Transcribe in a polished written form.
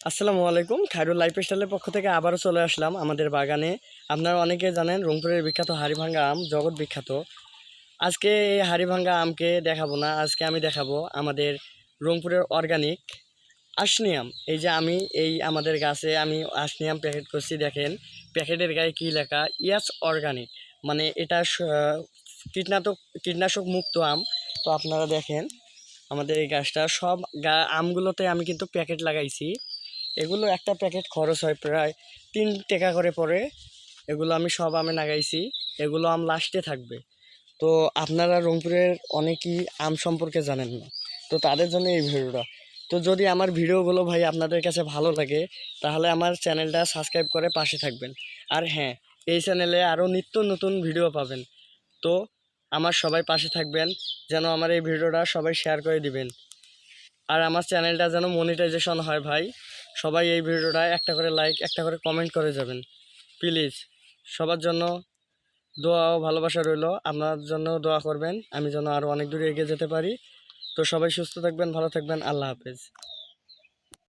আসসালামু আলাইকুম। খায়রুল লাইফস্টাইলের পক্ষ থেকে আবারও চলে আসলাম আমাদের বাগানে। আপনারা অনেকে জানেন রংপুরের বিখ্যাত হাড়িভাঙ্গা আম জগৎ বিখ্যাত। আজকে এই হাড়িভাঙ্গা আমকে দেখাবো না, আজকে আমি দেখাবো আমাদের রংপুরের অর্গানিক আসনি আম। এই যে আমি আমাদের গাছে আমি আসনি আম প্যাকেট করছি, দেখেন প্যাকেটের গায়ে কী লেখা, ইয়াস অর্গানিক, মানে এটা কীটনাশক কীটনাশক মুক্ত আম। তো আপনারা দেখেন আমাদের এই গাছটা সব আমগুলোতে আমি কিন্তু প্যাকেট লাগাইছি। এগুলো একটা প্যাকেট খরচ হয় প্রায় 3 টাকা করে পড়ে। এগুলো আমি সব আমে লাগাইছি, এগুলো আম লাস্টে থাকবে। তো আপনারা রংপুরের অনেকেই আম সম্পর্কে জানেন না, তো তাদের জন্য এই ভিডিওটা। তো যদি আমার ভিডিওগুলো ভাই আপনাদের কাছে ভালো লাগে তাহলে আমার চ্যানেলটা সাবস্ক্রাইব করে পাশে থাকবেন। আর হ্যাঁ, এই চ্যানেলে আরও নিত্য নতুন ভিডিও পাবেন। তো আমার সবাই পাশে থাকবেন, যেন আমার এই ভিডিওটা সবাই শেয়ার করে দিবেন। আর আমার চ্যানেলটা যেন মনিটাইজেশন হয় ভাই। সবাই এই ভিডিওটা একটা করে লাইক, একটা করে কমেন্ট করে যাবেন প্লিজ। সবার জন্য দোয়া ও ভালোবাসা রইল, আপনার জন্য দোয়া করবেন আমি যেন আরও অনেক দূরে এগিয়ে যেতে পারি। তো সবাই সুস্থ থাকবেন, ভালো থাকবেন, আল্লাহ হাফেজ।